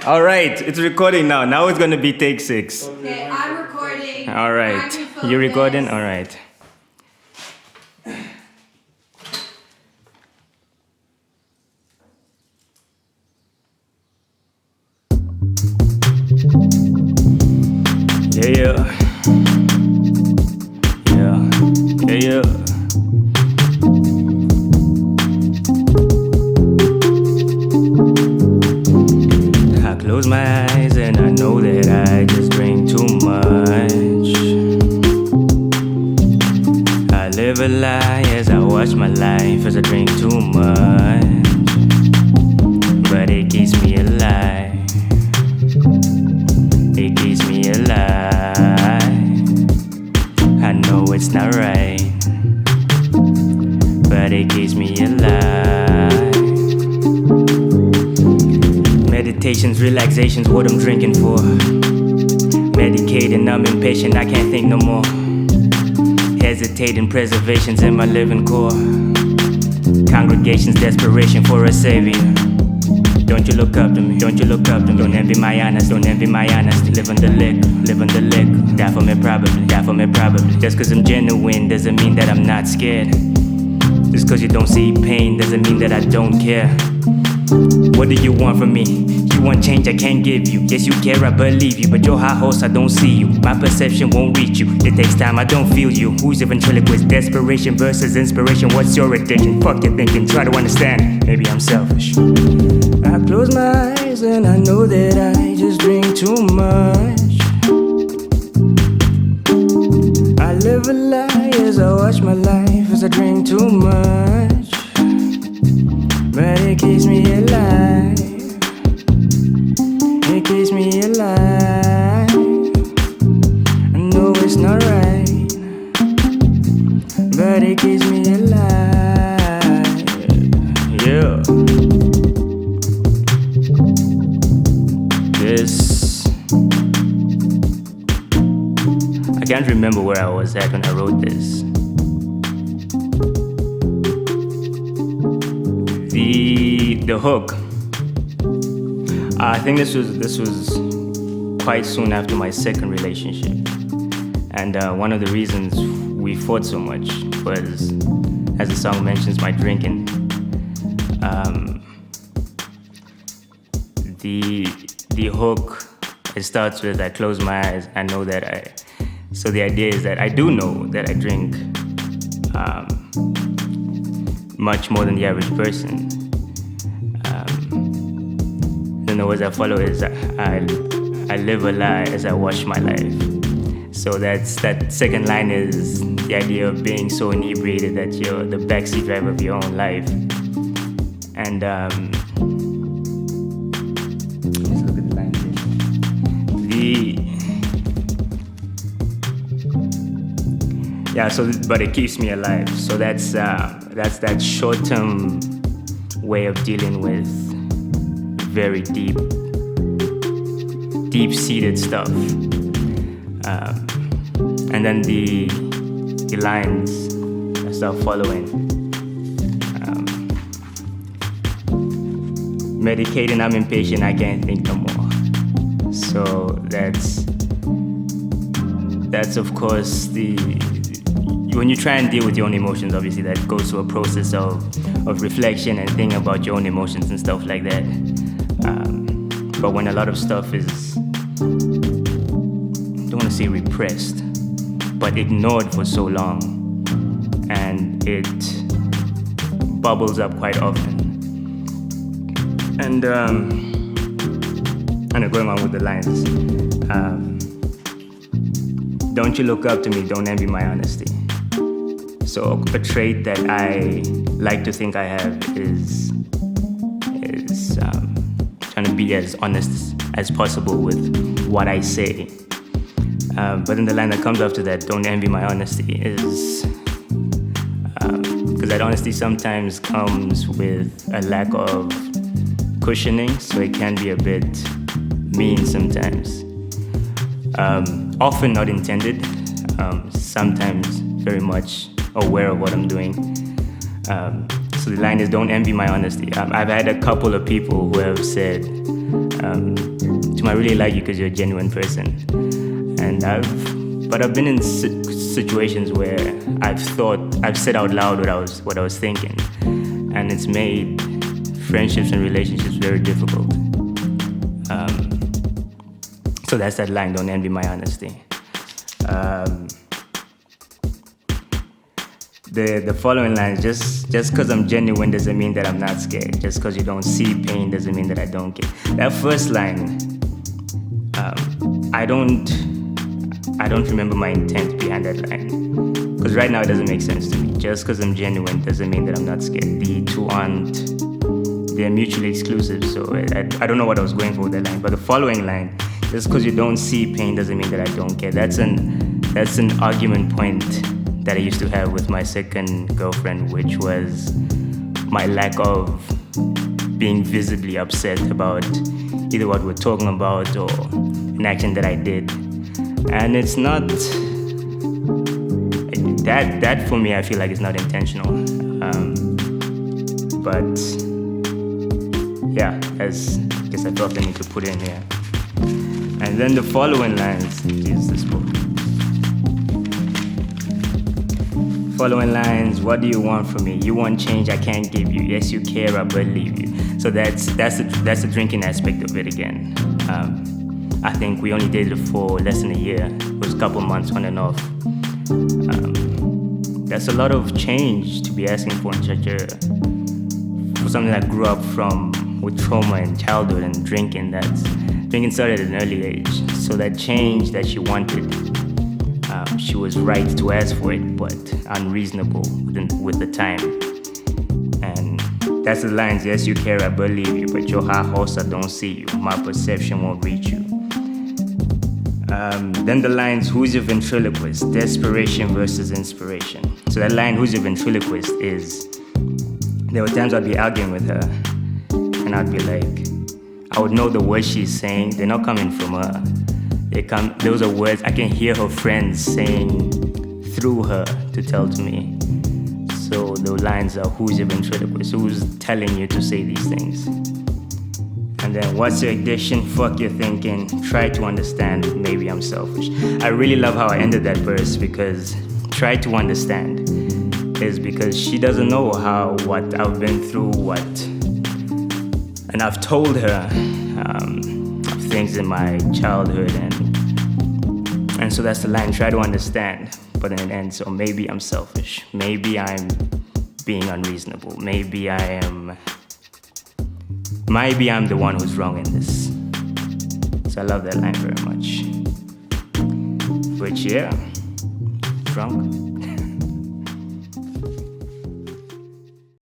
All right, it's recording now. Now it's gonna be take 6. Okay, I'm recording. All right, you recording? All right. Yeah, yeah, yeah, yeah. I close my eyes and I know that I just drink too much. I live a lie as I watch my life as I drink too much. But it keeps me alive. It keeps me alive. I know it's not right, but it keeps me alive. Meditations, relaxations, what I'm drinking for. Medicating, I'm impatient, I can't think no more. Hesitating, preservations in my living core. Congregations, desperation for a savior. Don't you look up to me, don't you look up to me. Don't envy my honest, don't envy my honesty. Live on the lick, live on the lick. Die for me probably, die for me probably. Just cause I'm genuine doesn't mean that I'm not scared. Just cause you don't see pain doesn't mean that I don't care. What do you want from me? You want change I can't give you. Yes you care, I believe you, but your high horse I don't see you. My perception won't reach you. It takes time, I don't feel you. Who's your ventriloquist? Desperation versus inspiration. What's your addiction? Fuck your thinking, try to understand. Maybe I'm selfish. I close my eyes and I know that I just drink too much. I live a lie as I watch my life as I drink too much. But it keeps me alive. It keeps me alive. I know it's not right, but it keeps me alive. Yeah. This, I can't remember where I was at when I wrote this. The hook. I think this was quite soon after my second relationship, and one of the reasons we fought so much was, as the song mentions, my drinking. The hook, it starts with I close my eyes, I know that I. So the idea is that I do know that I drink much more than the average person. Then the words that follow is I live a lie as I watch my life. So that second line is the idea of being so inebriated that you're the backseat driver of your own life. And let's look at the line here. Yeah, so but it keeps me alive. So that's that short-term way of dealing with very deep-seated stuff. And then the lines that start following. Medicating, I'm impatient, I can't think no more. So that's of course when you try and deal with your own emotions, obviously that goes through a process of reflection and thinking about your own emotions and stuff like that. But when a lot of stuff is, I don't want to say repressed, but ignored for so long, and it bubbles up quite often. And going on with the lines, don't you look up to me, don't envy my honesty. So a trait that I like to think I have is trying to be as honest as possible with what I say. But then the line that comes after that, don't envy my honesty, is because that honesty sometimes comes with a lack of cushioning, so it can be a bit mean sometimes. Often not intended, sometimes very much aware of what I'm doing. So the line is, don't envy my honesty. I've had a couple of people who have said, I really like you because you're a genuine person. And I've been in situations where I've said out loud what I was thinking, and it's made friendships and relationships very difficult. So that's that line, don't envy my honesty. The following lines, just because I'm genuine doesn't mean that I'm not scared. Just because you don't see pain doesn't mean that I don't care. That first line, I don't remember my intent behind that line. Because right now it doesn't make sense to me. Just because I'm genuine doesn't mean that I'm not scared. The two they're mutually exclusive. So I don't know what I was going for with that line. But the following line, just because you don't see pain doesn't mean that I don't care. That's an argument point that I used to have with my second girlfriend, which was my lack of being visibly upset about either what we're talking about or an action that I did. And it's not that for me, I feel like it's not intentional. But yeah, I guess I felt the need to put it in here. And then the following lines is this book. Following lines, what do you want from me? You want change I can't give you. Yes, you care, I believe you. So that's the drinking aspect of it again. I think we only dated for less than a year. It was a couple months on and off. That's a lot of change to be asking for in for something that grew up with trauma in childhood and drinking. Drinking started at an early age. So that change that she wanted, she was right to ask for it, but unreasonable with the time. And that's the lines, yes, you care, I believe you, but your high horse, I don't see you. My perception won't reach you. Then the lines, who's your ventriloquist? Desperation versus inspiration. So that line, who's your ventriloquist, is, there were times I'd be arguing with her, and I'd be like, I would know the words she's saying, they're not coming from her. Those are words I can hear her friends saying through her to tell to me. So the lines are, who's your ventriloquist? Who's telling you to say these things? And then, what's your addiction? Fuck your thinking. Try to understand. Maybe I'm selfish. I really love how I ended that verse, because try to understand is because she doesn't know what I've been through, and I've told her things in my childhood, and so that's the line, try to understand. But then it ends, so maybe I'm selfish, maybe I'm being unreasonable, maybe I'm the one who's wrong in this. So I love that line very much. But yeah, drunk.